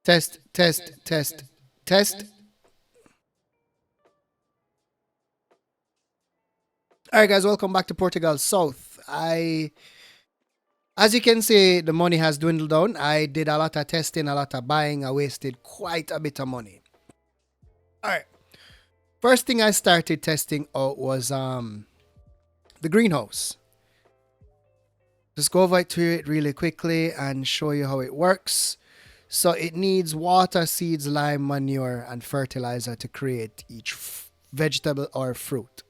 Test, test, test, test. All right, guys, welcome back to Portugal South. As you can see, the money has dwindled down. I did a lot of testing, a lot of buying. I wasted quite a bit of money. All right, first thing I started testing out was the greenhouse. Just go over to it really quickly and show you how it works. So it needs water, seeds, lime, manure, and fertilizer to create each vegetable or fruit.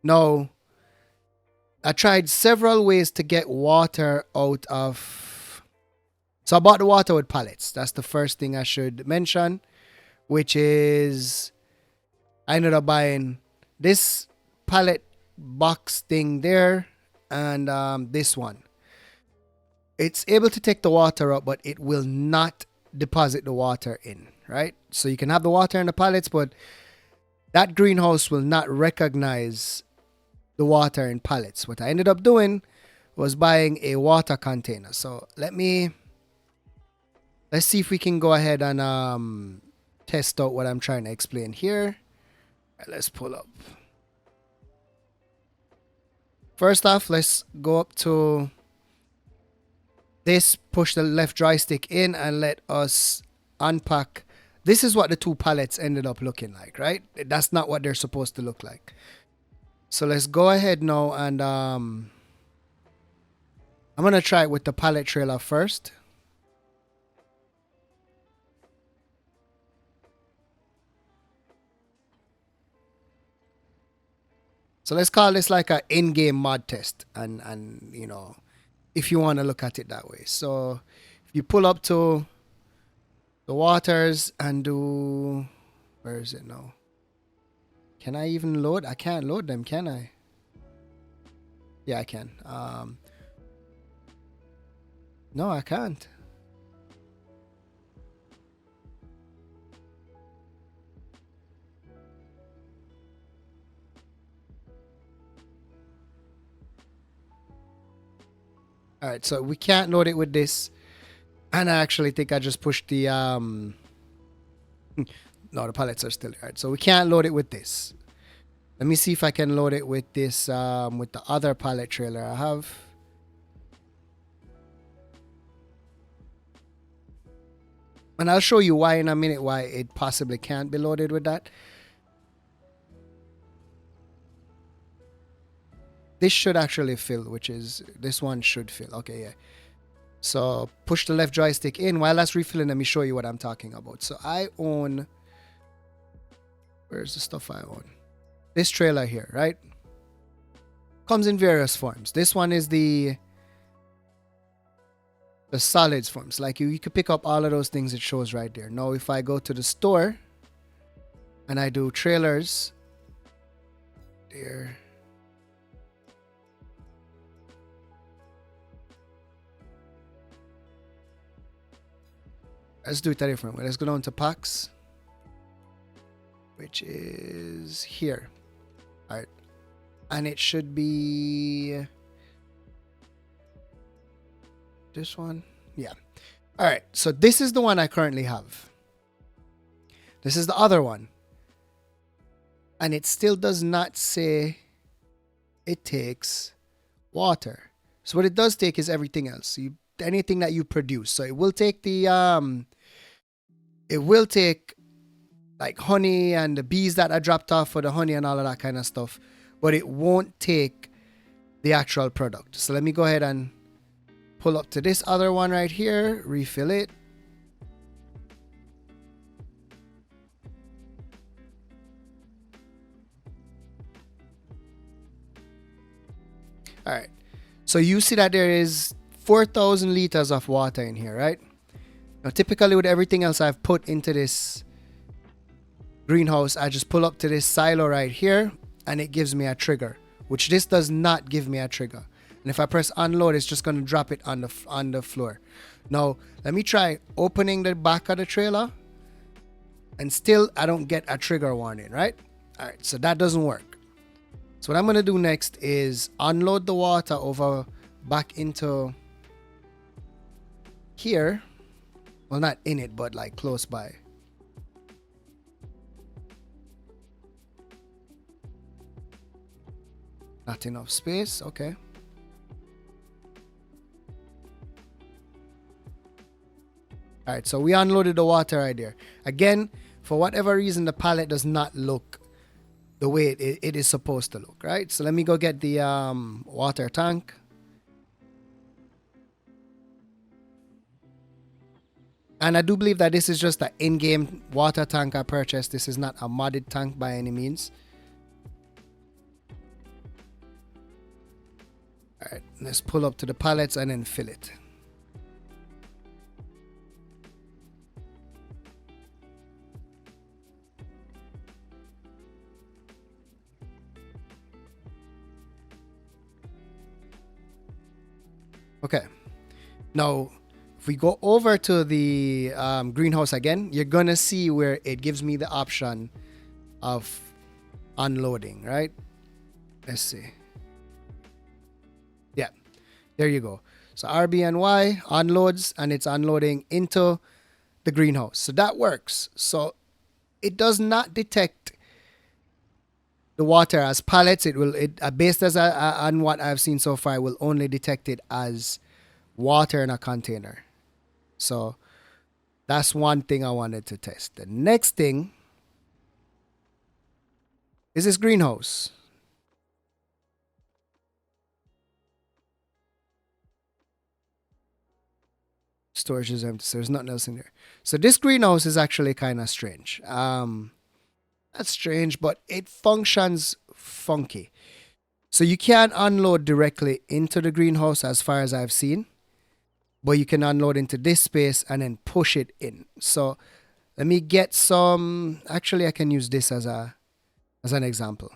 Now, I tried several ways to get water out of. So I bought the water with pallets. That's the first thing I should mention, which is I ended up buying this pallet box thing there and this one. It's able to take the water up, but it will not deposit the water in, right? So you can have the water in the pallets, but that greenhouse will not recognize the water in pallets. What I ended up doing was buying a water container. So let's see if we can go ahead and test out what I'm trying to explain here. Right, let's pull up. First off, let's go up to this, push the left joystick in and let us unpack. This is what the two pallets ended up looking like, right? That's not what they're supposed to look like. So let's go ahead now and I'm going to try it with the pallet trailer first. So let's call this like an in-game mod test and you know, if you want to look at it that way. So if you pull up to the waters and do, where is it now? Can I even load? I can't load them, can I? Yeah, I can. No, I can't. All right, so we can't load it with this. And I actually think I just pushed the no, the pallets are still there. All right, so we can't load it with this. Let me see if I can load it with this with the other pallet trailer I have. And I'll show you why in a minute why it possibly can't be loaded with that. This should actually fill, which is this one should fill. Okay, yeah. So push the left joystick in. While that's refilling, let me show you what I'm talking about. So I own, where's the stuff I own? This trailer here, right? Comes in various forms. This one is the solids forms. Like you could pick up all of those things it shows right there. Now if I go to the store and I do trailers there. Let's do it a different way. Let's go down to packs, which is here. All right. And it should be this one. Yeah. All right. So this is the one I currently have. This is the other one. And it still does not say it takes water. So what it does take is everything else. Anything that you produce. So it will take the it will take like honey and the bees that are dropped off for the honey and all of that kind of stuff, but it won't take the actual product. So let me go ahead and pull up to this other one right here, refill it. All right. So you see that there is 4,000 liters of water in here, right? Now, typically with everything else I've put into this greenhouse, I just pull up to this silo right here and it gives me a trigger, which this does not give me a trigger. And if I press unload, it's just going to drop it on the floor. Now, let me try opening the back of the trailer and still I don't get a trigger warning, right? All right, so that doesn't work. So what I'm going to do next is unload the water over back into here. Well, not in it, but like close by. Not enough space. Okay. All right, so we unloaded the water right there. Again, for whatever reason, the pallet does not look the way it is supposed to look, right? So let me go get the water tank. And I do believe that this is just an in-game water tank I purchased. This is not a modded tank by any means. All right, let's pull up to the pallets and then fill it. Okay. Now, if we go over to the greenhouse again, you're going to see where it gives me the option of unloading, right? Let's see. Yeah, there you go. So RBNY unloads and it's unloading into the greenhouse. So that works. So it does not detect the water as pallets. Based on what I've seen so far, it will only detect it as water in a container. So that's one thing I wanted to test. The next thing is this greenhouse. Storage is empty, so there's nothing else in there. So this greenhouse is actually kind of strange. That's strange, but it functions funky. So you can't unload directly into the greenhouse as far as I've seen, but you can unload into this space and then push it in. So let me get some. Actually, I can use this as an example.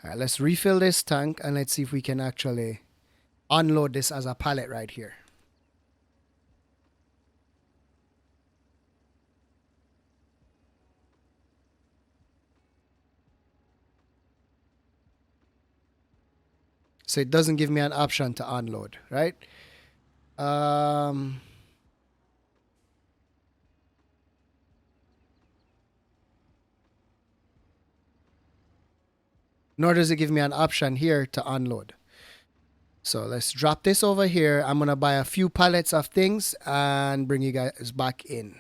All right, let's refill this tank and let's see if we can actually unload this as a pallet right here. So it doesn't give me an option to unload, right? Nor does it give me an option here to unload. So let's drop this over here. I'm going to buy a few pallets of things and bring you guys back in.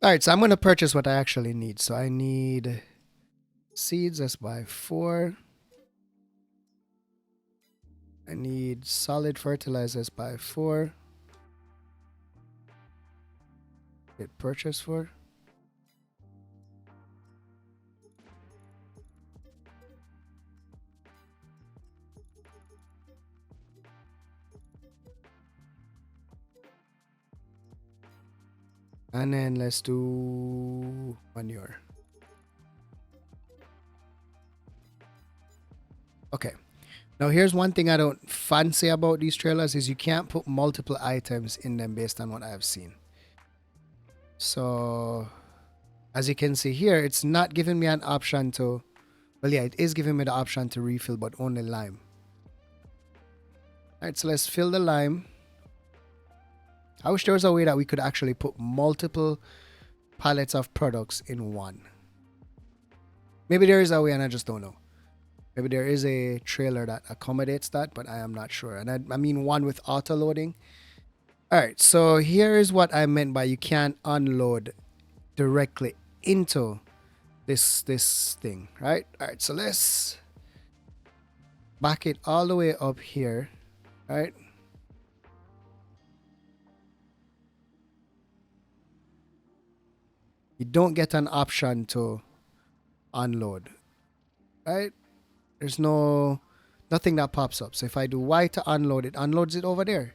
All right, so I'm going to purchase what I actually need. So I need seeds. Let's buy 4. I need solid fertilizers by 4. Hit purchase for. And then let's do manure. Okay. Now here's one thing I don't fancy about these trailers is you can't put multiple items in them based on what I've seen. So as you can see here, it's not giving me an option to, well, yeah, it is giving me the option to refill, but only lime. All right, so let's fill the lime. I wish there was a way that we could actually put multiple pallets of products in one. Maybe there is a way and I just don't know. Maybe there is a trailer that accommodates that, but I am not sure. And I mean one with auto loading. All right, so here is what I meant by you can't unload directly into this thing, right? All right, so let's back it all the way up here, right? you don't get an option to unload, right? There's nothing that pops up. So if I do Y to unload, it unloads it over there,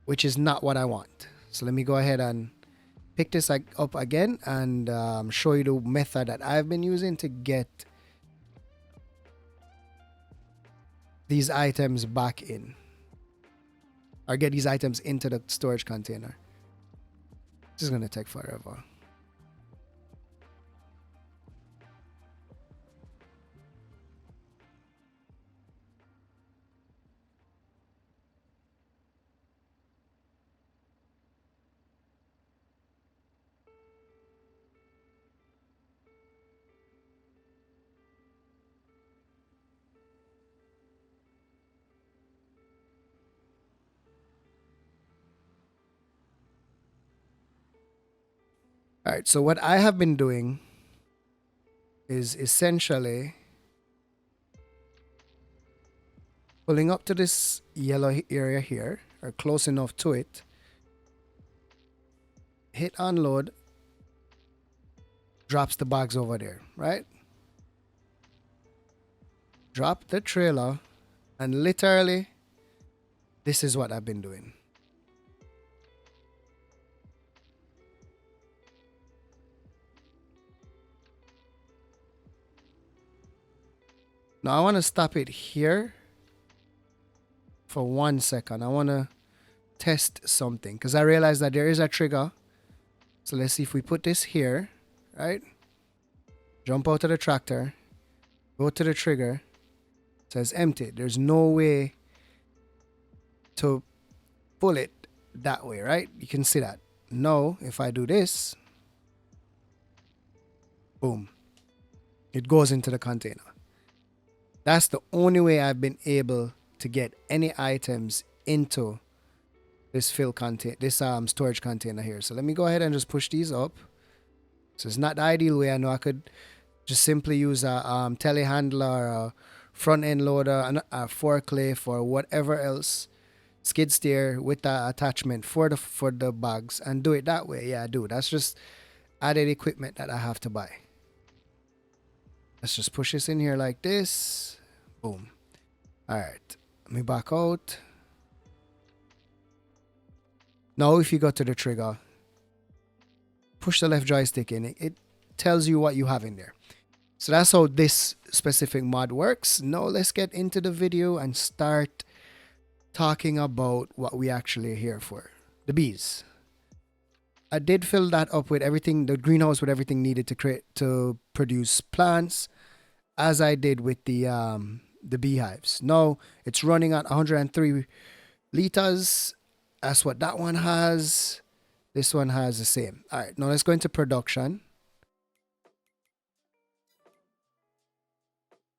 which is not what I want. So let me go ahead and pick this up again and show you the method that I've been using to get these items back in, or get these items into the storage container. This is going to take forever. All right, so what I have been doing is essentially pulling up to this yellow area here, or close enough to it, hit unload, drops the bags over there, right? Drop the trailer, and literally, this is what I've been doing. Now I want to stop it here for 1 second. I want to test something because I realized that there is a trigger. So let's see if we put this here, right? Jump out of the tractor, go to the trigger, it says empty. There's no way to pull it that way, right? You can see that. Now, if I do this, boom, it goes into the container. That's the only way I've been able to get any items into this storage container here. So let me go ahead and just push these up. So it's not the ideal way. I know I could just simply use a telehandler, a front end loader, a forklift, or whatever else, skid steer with the attachment for the bags and do it that way. Yeah, I do. That's just added equipment that I have to buy. Let's just push this in here like this. Boom. All right. Let me back out. Now, if you go to the trigger, push the left joystick in, it tells you what you have in there. So that's how this specific mod works. Now, let's get into the video and start talking about what we actually are here for. The bees. I did fill that up with everything, the greenhouse with everything needed to produce plants, as I did with the beehives. Now it's running at 103 liters. That's what that one has. This one has the same. All right, now let's go into production.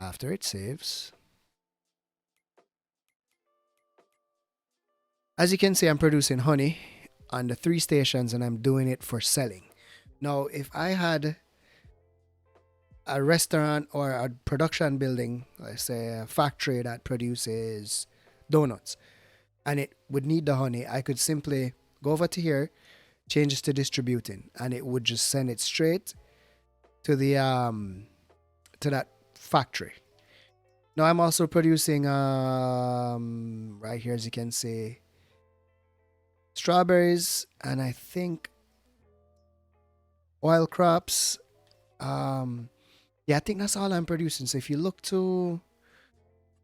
After it saves. As you can see, I'm producing honey on the 3 stations and I'm doing it for selling. Now, if I had a restaurant or a production building, let's say a factory that produces donuts, and it would need the honey, I could simply go over to here, change this to distributing, and it would just send it straight to the to that factory. Now I'm also producing right here, as you can see, strawberries, and I think oil crops. Yeah, I think that's all I'm producing. So if you look to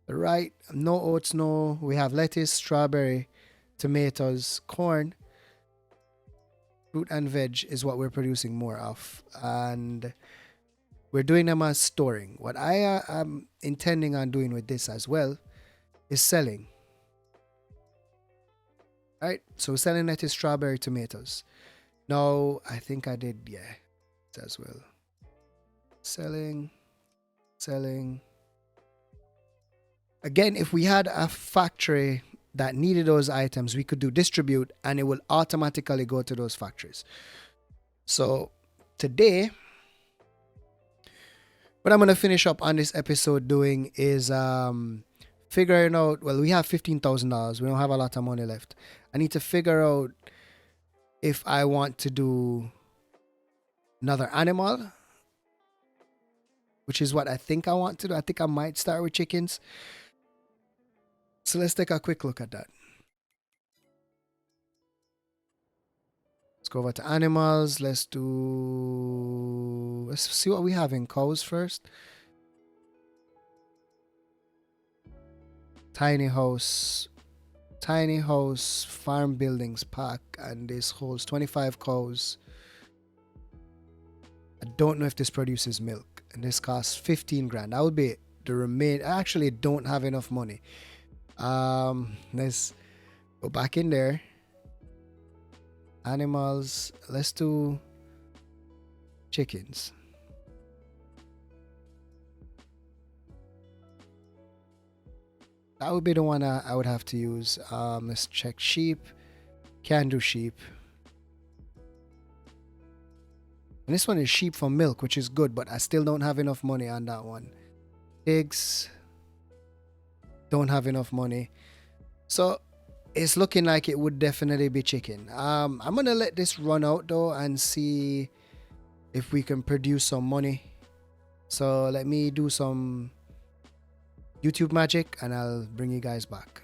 the right, no oats, no, we have lettuce, strawberry, tomatoes, corn, fruit and veg is what we're producing more of, and we're doing them as storing. What I am intending on doing with this as well is selling. Right, so selling lettuce, strawberry, tomatoes. Now, I think I did, yeah, as well. Selling. Again, if we had a factory that needed those items, we could do distribute and it will automatically go to those factories. So today, what I'm going to finish up on this episode doing is figuring out, well, we have $15,000. We don't have a lot of money left. I need to figure out if I want to do another animal, which is what I think I want to do. I think I might start with chickens. So let's take a quick look at that. Let's go over to animals. Let's see what we have in cows first. Tiny house, farm buildings pack, and this holds 25 cows. I don't know if this produces milk, and this costs 15 grand. That would be the remain. I actually don't have enough money. Let's go back in there. Animals. Let's do chickens. That would be the one I would have to use. Let's check sheep. Can do sheep. And this one is sheep for milk, which is good, but I still don't have enough money on that one. Pigs. Don't have enough money. So it's looking like it would definitely be chicken. I'm going to let this run out though and see if we can produce some money. So let me do some YouTube magic and I'll bring you guys back.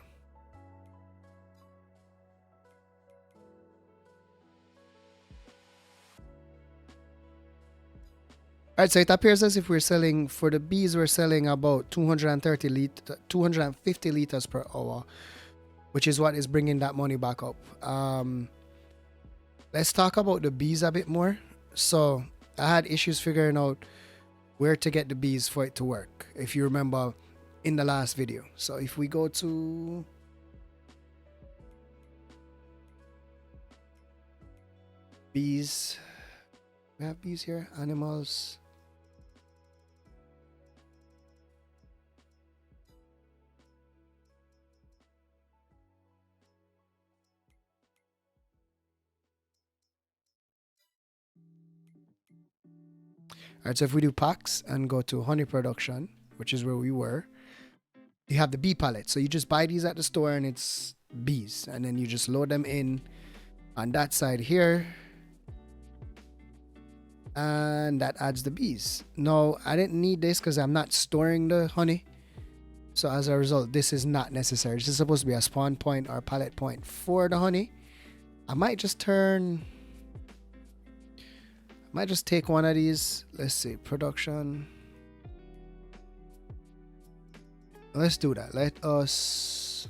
Alright, so it appears as if we're selling, for the bees, we're selling about 250 liters per hour, which is what is bringing that money back up. Let's talk about the bees a bit more. So I had issues figuring out where to get the bees for it to work, if you remember in the last video. So if we go to bees, we have bees here, animals. Alright, so if we do packs and go to honey production, which is where we were, you have the bee pallet. So you just buy these at the store and it's bees, and then you just load them in on that side here, and that adds the bees. No, I didn't need this because I'm not storing the honey. So as a result, this is not necessary. This is supposed to be a spawn point or pallet point for the honey. I might just take one of these. Let's see, production. Let's do that. Let us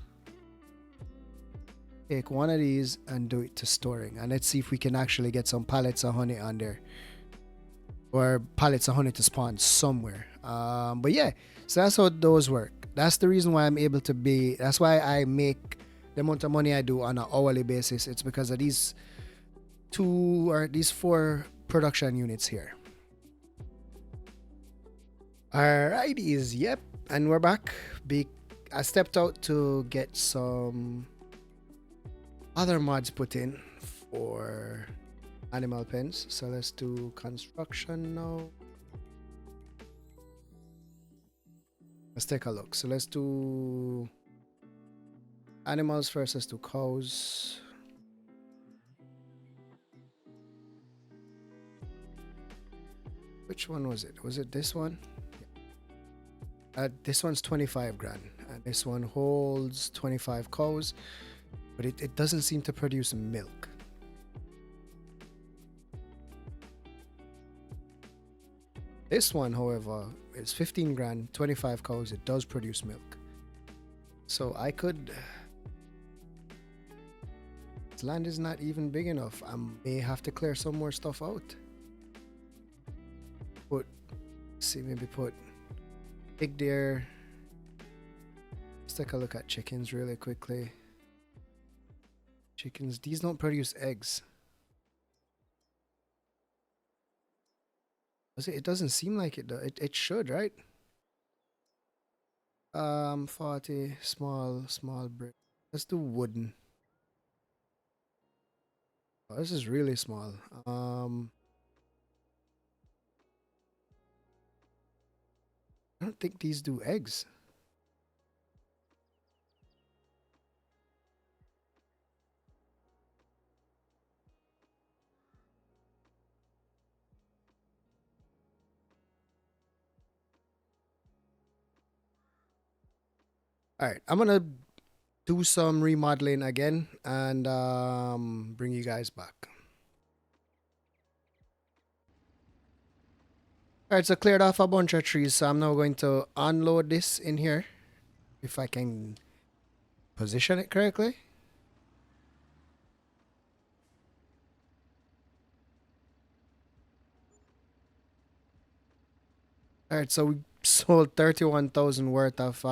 take one of these and do it to storing. And let's see if we can actually get some pallets of honey on there. Or pallets of honey to spawn somewhere. But yeah, so that's how those work. That's the reason why I'm able to be, that's why I make the amount of money I do on an hourly basis. It's because of these 4 production units here. Alrighties, yep, and we're back. I stepped out to get some other mods put in for animal pens. So let's do construction now. Let's take a look. So let's do animals first. Let's do cows. Which one was it? Was it this one? Yeah. This one's 25 grand. And this one holds 25 cows. But it doesn't seem to produce milk. This one, however, is 15 grand, 25 cows. It does produce milk. So I could... This land is not even big enough. I may have to clear some more stuff out. Maybe put pig there. Let's take a look at chickens really quickly. Chickens, these don't produce eggs. It doesn't seem like it though. It should, right? 40 small brick. Let's do wooden. Oh, this is really small. I don't think these do eggs. All right, I'm gonna do some remodeling again and bring you guys back. All right, so cleared off a bunch of trees, so I'm now going to unload this in here if I can position it correctly. All right, so we sold 31,000 worth of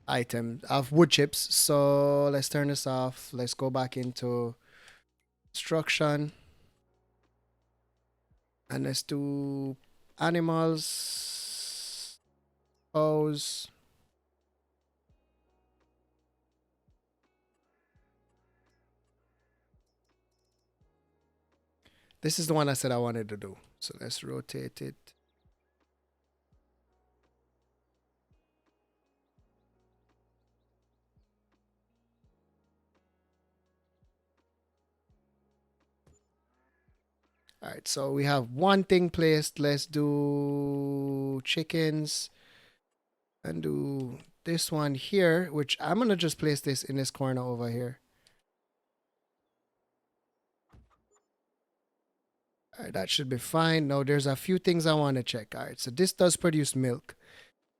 item of wood chips. So let's turn this off. Let's go back into construction and let's do animals, cows. This is the one I said I wanted to do. So let's rotate it. All right, so we have one thing placed. Let's do chickens and do this one here, which I'm going to just place this in this corner over here. All right, that should be fine. Now, there's a few things I want to check. All right, so this does produce milk.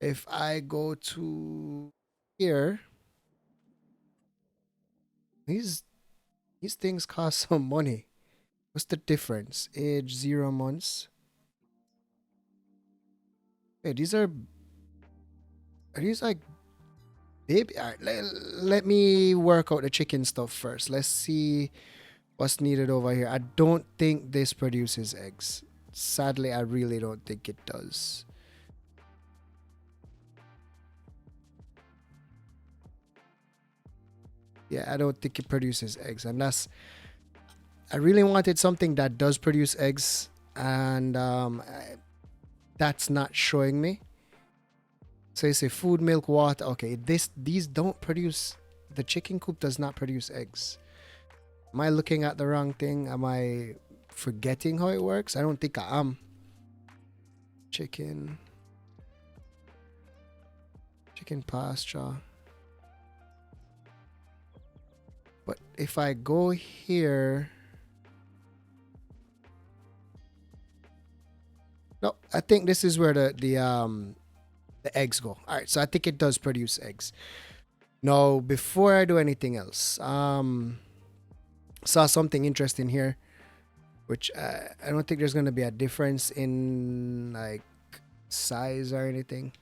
If I go to here, these things cost some money. What's the difference? Age 0 months. Hey, are these like baby? All right, let me work out the chicken stuff first. Let's see what's needed over here. I don't think this produces eggs. Sadly, I really don't think it does. Yeah, I don't think it produces eggs. And I really wanted something that does produce eggs. And that's not showing me. So you say food, milk, water. Okay, these don't produce. The chicken coop does not produce eggs. Am I looking at the wrong thing? Am I forgetting how it works? I don't think I am. Chicken pasture. But if I go here, no, I think this is where the eggs go. All right, so I think it does produce eggs. Now, before I do anything else, saw something interesting here, which I don't think there's gonna be a difference in like size or anything.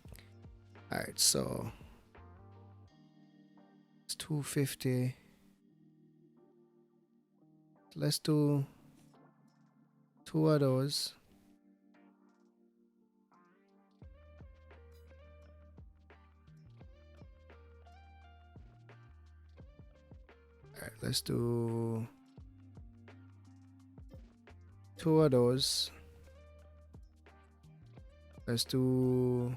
All right, so it's 250. Let's do 2 of those. All right, let's do 2 of those. Let's do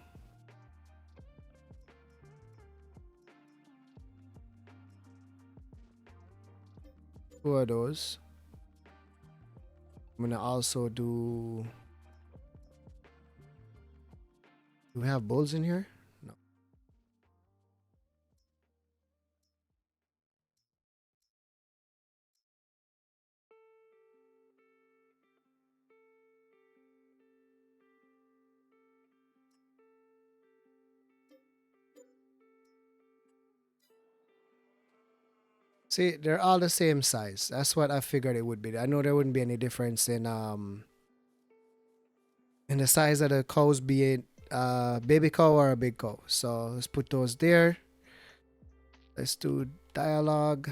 2 of those. I'm gonna also do. Do we have bulls in here? No. See, they're all the same size. That's what I figured it would be. I know there wouldn't be any difference in the size of the cows, be it baby cow or a big cow. So let's put those there. Let's do dialogue.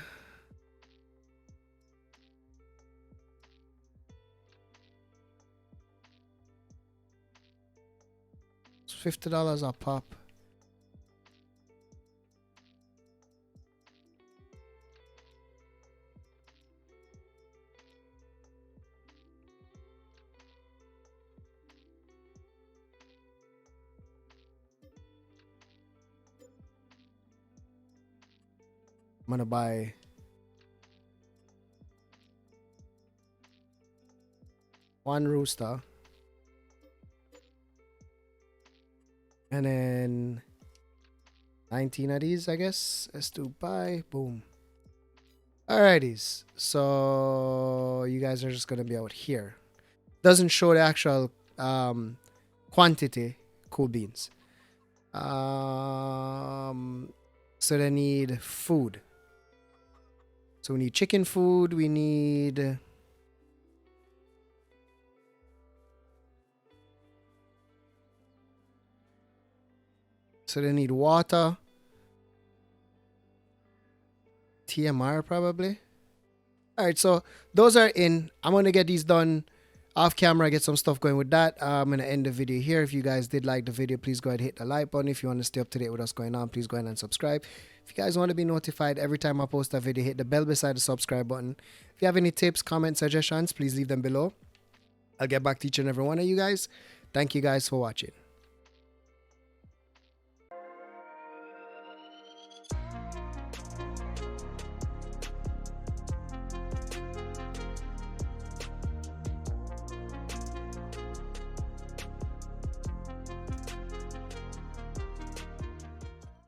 It's $50 a pop. I'm gonna buy one rooster. And then 19 of these, I guess. S2 pi, boom. Alrighties, so you guys are just gonna be out here. Doesn't show the actual quantity cool beans. So they need food. So we need chicken food. We need so they need water. TMR probably. Alright, so those are in. I'm gonna get these done off camera, get some stuff going with that. I'm gonna end the video here. If you guys did like the video, please go ahead and hit the like button. If you want to stay up to date with what's going on, please go ahead and subscribe. If you guys want to be notified every time I post a video, hit the bell beside the subscribe button. If you have any tips, comments, suggestions, please leave them below. I'll get back to each and every one of you guys. Thank you guys for watching.